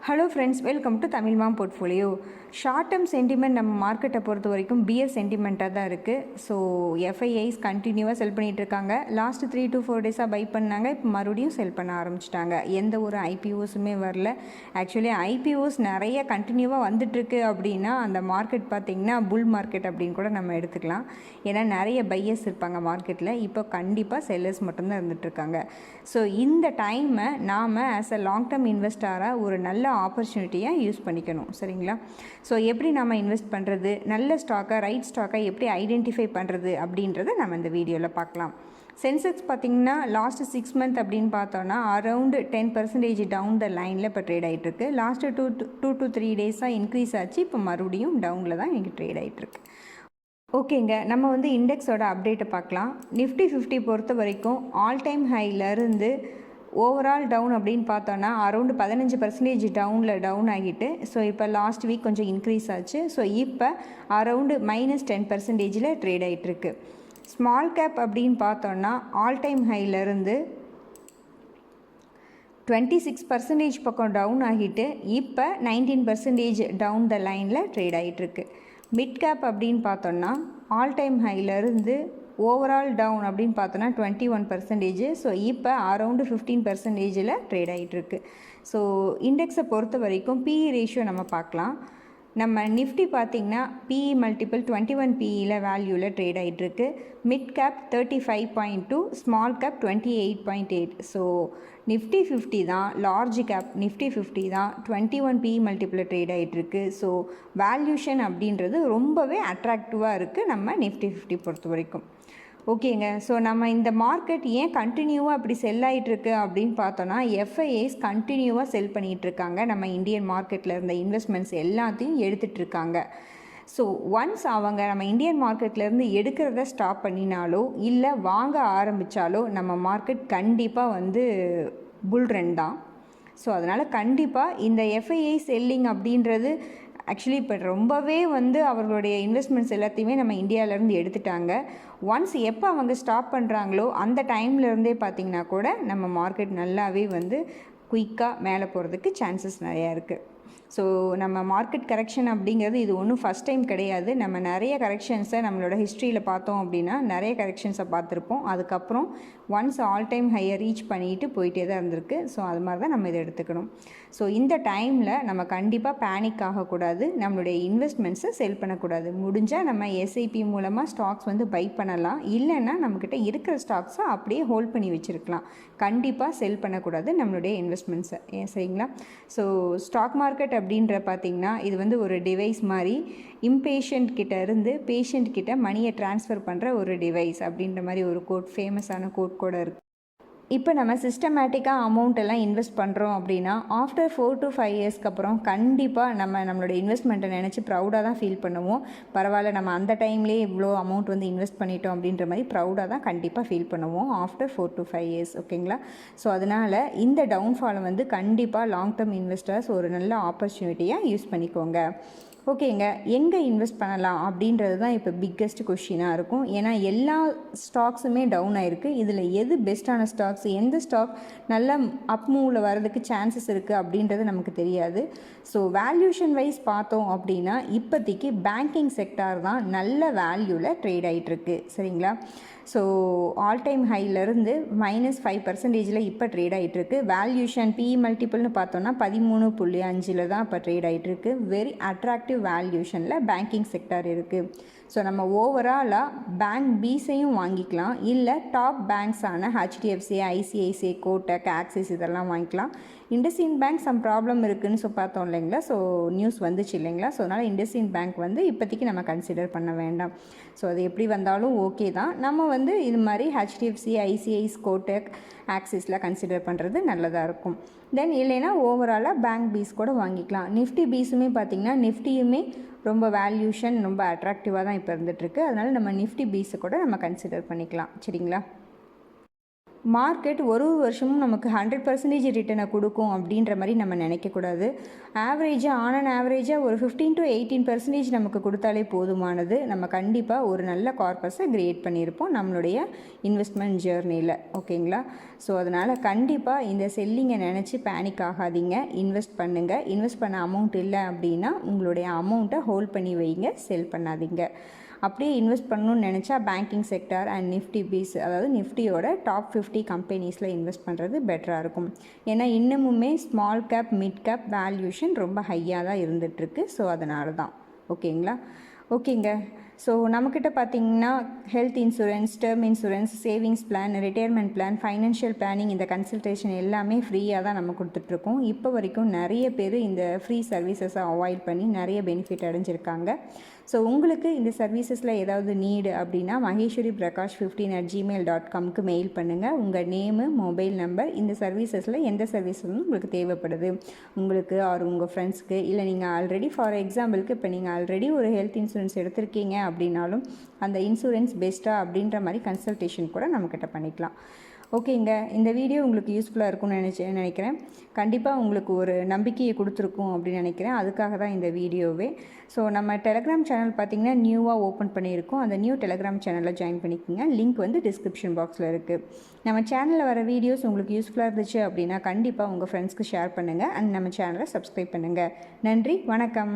Hello friends, welcome to Tamil mom portfolio. Short term sentiment நம்ம மார்க்கெட்டை பொறுத்த வரைக்கும் பியர் சென்டிமெண்ட்டாக தான் இருக்குது. ஸோ எஃப்ஐஐஸ் கண்டினியூவாக செல் பண்ணிகிட்ருக்காங்க. லாஸ்ட் 3 to 4 டேஸாக பை பண்ணாங்க. இப்போ மறுபடியும் செல் பண்ண ஆரம்பிச்சிட்டாங்க. எந்த ஒரு ஐபிஓஸுமே வரல. ஆக்சுவலி ஐபிஓஸ் நிறைய கண்டினியூவாக வந்துட்டுருக்கு அப்படின்னா அந்த மார்க்கெட் பார்த்திங்கன்னா புல் மார்க்கெட் அப்படின்னு கூட நம்ம எடுத்துக்கலாம். ஏன்னா நிறைய பையர்ஸ் இருப்பாங்க மார்க்கெட்டில். இப்போ கண்டிப்பாக செல்லர்ஸ் மட்டும்தான் இருந்துகிட்ருக்காங்க. ஸோ இந்த டைமை நாம் ஆஸ் அ லாங் டேர்ம் இன்வெஸ்டராக ஒரு நல்ல ஆப்பர்ச்சுனிட்டியாக யூஸ் பண்ணிக்கணும். சரிங்களா? ஸோ எப்படி நம்ம இன்வெஸ்ட் பண்ணுறது, நல்ல ஸ்டாக்கை ரைட் ஸ்டாக்கை எப்படி ஐடென்டிஃபை பண்ணுறது அப்படின்றத நம்ம இந்த வீடியோவில் பார்க்கலாம். சென்செக்ஸ் பார்த்திங்கன்னா லாஸ்ட் 6 month அப்படின்னு பார்த்தோன்னா அரவுண்டு 10% டவுன் த லைனில் இப்போ ட்ரேட் ஆகிட்டுருக்கு. லாஸ்ட்டு 2 to 3 டேஸாக இன்க்ரீஸ் ஆச்சு. இப்போ மறுபடியும் டவுனில் தான் இன்றைக்கி ட்ரேட் ஆகிட்டுருக்கு. ஓகேங்க, நம்ம வந்து இண்டெக்ஸோட அப்டேட்டை பார்க்கலாம். நிஃப்டி 50 பொறுத்த வரைக்கும் ஆல் டைம் ஹையிலேருந்து ஓவரால் டவுன் அப்படின்னு பார்த்தோன்னா அரௌண்டு 15% டவுன் ஆகிட்டு, ஸோ இப்போ லாஸ்ட் வீக் கொஞ்சம் இன்க்ரீஸ் ஆச்சு. ஸோ இப்போ அரௌண்டு -10% ட்ரேட் ஆகிட்டுருக்கு. ஸ்மால் கேப் அப்படின்னு பார்த்தோன்னா ஆல் டைம் ஹையிலேருந்து 26% பக்கம் டவுன் ஆகிட்டு இப்போ 19% டவுன் த லைனில் ட்ரேட் ஆகிட்டுருக்கு. மிட் கேப் அப்படின்னு பார்த்தோன்னா ஆல் டைம் ஹையிலேருந்து ஓவரால் டவுன் அப்படின்னு பார்த்தோன்னா 21%. ஸோ இப்போ அரௌண்டு 15% ட்ரேட் ஆகிட்டுருக்கு. ஸோ இண்டெக்ஸை பொறுத்த வரைக்கும் பிஇ ரேஷியோ நம்ம பார்க்கலாம். நம்ம நிஃப்டி பார்த்திங்கன்னா பிஇ மல்டிபிள் 21 பிஇயில் வேல்யூவில் ட்ரேட் ஆகிட்டுருக்கு. Mid cap 35.2, small cap 28.8. So Nifty 50 தான் லார்ஜ் கேப். நிஃப்டி 50 தான் 21 பிஇ மல்டிபிள் ட்ரேட் ஆகிட்டுருக்கு. ஸோ வேல்யூஷன் அப்படின்றது ரொம்பவே அட்ராக்டிவாக இருக்குது நம்ம நிஃப்டி 50 பொறுத்த வரைக்கும். ஓகேங்க, ஸோ நம்ம இந்த மார்க்கெட் ஏன் கண்டினியூவாக அப்படி செல் ஆகிட்டுருக்கு அப்படின்னு பார்த்தோன்னா எஃப்ஐஏஸ் கண்டினியூவாக செல் பண்ணிகிட்ருக்காங்க. நம்ம இந்தியன் மார்க்கெட்டில் இருந்த இன்வெஸ்ட்மெண்ட்ஸ் எல்லாத்தையும் எடுத்துகிட்ருக்காங்க. ஸோ ஒன்ஸ் அவங்க நம்ம இந்தியன் மார்க்கெட்லேருந்து எடுக்கிறத ஸ்டாப் பண்ணினாலோ இல்லை வாங்க ஆரம்பித்தாலோ நம்ம மார்க்கெட் கண்டிப்பாக வந்து புல் ரன் தான். ஸோ அதனால் கண்டிப்பாக இந்த எஃப்ஐஐ செல்லிங் அப்படின்றது ஆக்சுவலி இப்போ ரொம்பவே வந்து அவர்களுடைய இன்வெஸ்ட்மெண்ட்ஸ் எல்லாத்தையுமே நம்ம இந்தியாவிலேருந்து எடுத்துட்டாங்க. ஒன்ஸ் எப்போ அவங்க ஸ்டாப் பண்ணுறாங்களோ அந்த டைம்லேருந்தே பார்த்திங்கன்னா கூட நம்ம மார்க்கெட் நல்லாவே வந்து குயிக்காக மேலே போகிறதுக்கு சான்சஸ் நிறையா இருக்குது. ஸோ நம்ம மார்க்கெட் கரெக்ஷன் அப்படிங்கிறது இது ஒன்றும் ஃபஸ்ட் டைம் கிடையாது. நம்ம நிறைய கரெக்ஷன்ஸை நம்மளோட ஹிஸ்ட்ரியில் பார்த்தோம் அப்படின்னா நிறைய கரெக்ஷன்ஸை பார்த்துருப்போம். அதுக்கப்புறம் ஒன்ஸ் ஆல் டைம் ஹையை ரீச் பண்ணிட்டு போயிட்டே தான் இருந்திருக்கு. ஸோ அது மாதிரி தான் நம்ம இதை எடுத்துக்கணும். ஸோ இந்த டைமில் நம்ம கண்டிப்பாக பேனிக் ஆகக்கூடாது. நம்மளுடைய இன்வெஸ்ட்மெண்ட்ஸை செல் பண்ணக்கூடாது. முடிஞ்சால் நம்ம எஸ்ஐபி மூலமாக ஸ்டாக்ஸ் வந்து பை பண்ணலாம். இல்லைன்னா நம்மக்கிட்ட இருக்கிற ஸ்டாக்ஸை அப்படியே ஹோல்ட் பண்ணி வச்சுருக்கலாம். கண்டிப்பாக செல் பண்ணக்கூடாது நம்மளுடைய இன்வெஸ்ட்மெண்ட்ஸை. சரிங்களா? ஸோ ஸ்டாக் மார்க்கெட் அப்படின்ற பார்த்திங்கன்னா இது வந்து ஒரு டிவைஸ் மாதிரி. இம்பேஷண்ட் கிட்ட இருந்து பேஷண்ட் கிட்ட மணியை ட்ரான்ஸ்ஃபர் பண்ணுற ஒரு டிவைஸ் அப்படின்ற மாதிரி ஒரு கோட், ஃபேமஸான கோட் கூட இருக்குது. இப்போ நம்ம சிஸ்டமேட்டிக்காக அமௌண்ட் எல்லாம் இன்வெஸ்ட் பண்ணுறோம் அப்படின்னா ஆஃப்டர் 4 to 5 இயர்ஸ்க்கு அப்புறம் கண்டிப்பாக நம்மளோட இன்வெஸ்ட்மெண்ட்டை நினச்சி ப்ரௌடாக தான் ஃபீல் பண்ணுவோம். பரவாயில்ல, நம்ம அந்த டைம்லேயே இவ்வளோ அமௌண்ட் வந்து இன்வெஸ்ட் பண்ணிட்டோம் அப்படின்ற மாதிரி ப்ரௌடாக தான் கண்டிப்பாக ஃபீல் பண்ணுவோம் ஆஃப்டர் 4 to 5 இயர்ஸ். ஓகேங்களா? ஸோ அதனால் இந்த டவுன்ஃபாலை வந்து கண்டிப்பாக லாங் டேர்ம் இன்வெஸ்டர்ஸ் ஒரு நல்ல ஆப்பர்ச்சுனிட்டியாக யூஸ் பண்ணிக்கோங்க. ஓகேங்க, எங்கே இன்வெஸ்ட் பண்ணலாம் அப்படின்றது தான் இப்போ பிக்கெஸ்ட் கொஷினாக இருக்கும். ஏன்னா எல்லா ஸ்டாக்ஸுமே டவுன் ஆகிருக்கு. இதில் எது பெஸ்ட்டான ஸ்டாக்ஸ், எந்த ஸ்டாக் நல்ல அப் மூவில் வரதுக்கு சான்சஸ் இருக்குது அப்படின்றது நமக்கு தெரியாது. ஸோ வேல்யூஷன் வைஸ் பார்த்தோம் அப்படின்னா இப்போதைக்கு பேங்கிங் செக்டார் தான் நல்ல வேல்யூவில் ட்ரேட் ஆகிட்டுருக்கு. சரிங்களா? ஸோ ஆல் டைம் ஹையிலேருந்து -5% இப்போ ட்ரேட் ஆகிட்டுருக்கு. வேல்யூஷன் பிஇ மல்டிபிள்னு பார்த்தோன்னா 13.5 தான் இப்போ ட்ரேட் ஆகிட்டுருக்கு. வெரி அட்ராக்டிவ் வேல்யூஷனில் பேங்கிங் செக்டார் இருக்குது. ஸோ நம்ம ஓவராலாக பேங்க் பீஸையும் வாங்கிக்கலாம். இல்லை டாப் பேங்க்ஸான ஹெச்டிஎஃப்சி, ஐசிஐசிஐ, கோட்டக், ஆக்சிஸ் இதெல்லாம் வாங்கிக்கலாம். இண்டஸ்இண்ட் பேங்க் சம் ப்ராப்ளம் இருக்குதுன்னு பார்த்தோம் இல்லைங்களா? ஸோ நியூஸ் வந்துச்சு இல்லைங்களா? ஸோ அதனால் இண்டஸ்இண்ட் பேங்க் வந்து இப்போதைக்கு நம்ம கன்சிடர் பண்ண வேண்டாம். ஸோ அது எப்படி வந்தாலும் ஓகே தான். நம்ம வந்து இது மாதிரி ஹெச்டிஎஃப்சி, ஐசிஐஸ், கோட்டக், ஆக்சிஸில் கன்சிடர் பண்ணுறது நல்லதாக இருக்கும். தென் இல்லைன்னா ஓவராலாக பேங்க் பீஸ் கூட வாங்கிக்கலாம். நிஃப்டி பீஸுமே பார்த்திங்கன்னா நிஃப்டியுமே ரொம்ப வேல்யூஷன் ரொம்ப அட்ராக்டிவாக தான் இப்போ இருந்துகிட்ருக்கு. அதனால் நம்ம நிஃப்டி பீஸை கூட நம்ம கன்சிடர் பண்ணிக்கலாம். சரிங்களா? மார்க்கெட் ஒரு வருஷமும் நமக்கு 100% ரிட்டர்னை கொடுக்கும் அப்படின்ற மாதிரி நம்ம நினைக்கக்கூடாது. ஆவரேஜாக ஒரு 15 to 18% நமக்கு கொடுத்தாலே போதுமானது. நம்ம கண்டிப்பாக ஒரு நல்ல கார்பஸை கிரியேட் பண்ணியிருப்போம் நம்மளுடைய இன்வெஸ்ட்மெண்ட் ஜேர்னியில். ஓகேங்களா? ஸோ அதனால் கண்டிப்பாக இந்த செல்லிங்கை நினச்சி பேனிக் ஆகாதீங்க. இன்வெஸ்ட் பண்ணுங்கள். இன்வெஸ்ட் பண்ண அமௌண்ட் இல்லை அப்படின்னா உங்களுடைய அமௌண்ட்டை ஹோல்ட் பண்ணி வைங்க, செல் பண்ணாதீங்க. அப்படியே இன்வெஸ்ட் பண்ணணும்னு நினச்சா banking sector and Nifty BeES, அதாவது நிஃப்டியோட டாப் 50 கம்பெனிஸில் இன்வெஸ்ட் பண்ணுறது பெட்டராக இருக்கும். ஏன்னா இன்னமுமே small cap mid cap valuation ரொம்ப ஹையாக தான் இருந்துகிட்ருக்கு. ஸோ அதனால தான். ஓகேங்களா? ஓகேங்க. ஸோ நம்மக்கிட்ட பார்த்திங்கன்னா health insurance, term insurance, savings plan, retirement plan, financial planning, இந்த கன்சல்டேஷன் எல்லாமே ஃப்ரீயாக தான் நம்ம கொடுத்துட்ருக்கோம். இப்போ வரைக்கும் நிறைய பேர் இந்த ஃப்ரீ சர்வீசஸை அவாய்ட் பண்ணி நிறைய பெனிஃபிட் அடைஞ்சிருக்காங்க. ஸோ உங்களுக்கு இந்த சர்வீசஸில் ஏதாவது நீடு அப்படின்னா maheshwariprakash15@gmail.comக்கு மெயில் பண்ணுங்கள். உங்கள் நேமு, மொபைல் நம்பர், இந்த சர்வீசஸில் எந்த சர்வீஸ் வந்து உங்களுக்கு தேவைப்படுது உங்களுக்கு உங்கள் ஃப்ரெண்ட்ஸ்க்கு, இல்லை நீங்கள் ஆல்ரெடி ஃபார் எக்ஸாம்பிளுக்கு இப்போ நீங்கள் ஆல்ரெடி ஒரு ஹெல்த் இன்சூரன்ஸ் எடுத்திருக்கீங்க அப்படின்னாலும் அந்த இன்சூரன்ஸ் பெஸ்ட்டாக அப்படின்ற மாதிரி கன்சல்டேஷன் கூட நம்மக்கிட்ட பண்ணிக்கலாம். ஓகேங்க. இந்த வீடியோ உங்களுக்கு யூஸ்ஃபுல்லாக இருக்கும்னு நினைக்கிறேன். கண்டிப்பாக உங்களுக்கு ஒரு நம்பிக்கையை கொடுத்துருக்கும் அப்படின்னு நினைக்கிறேன். அதுக்காக தான் இந்த வீடியோவே. ஸோ நம்ம டெலகிராம் சேனல் பார்த்திங்கன்னா நியூவாக ஓப்பன் பண்ணியிருக்கோம். அந்த நியூ டெலகிராம் சேனலில் ஜாயின் பண்ணிக்கோங்க. லிங்க் வந்து டிஸ்கிரிப்ஷன் பாக்ஸில் இருக்குது. நம்ம சேனலில் வர வீடியோஸ் உங்களுக்கு யூஸ்ஃபுல்லாக இருந்துச்சு அப்படின்னா கண்டிப்பாக உங்கள் ஃப்ரெண்ட்ஸ்க்கு ஷேர் பண்ணுங்கள் அண்ட் நம்ம சேனலை சப்ஸ்கிரைப் பண்ணுங்கள். நன்றி, வணக்கம்.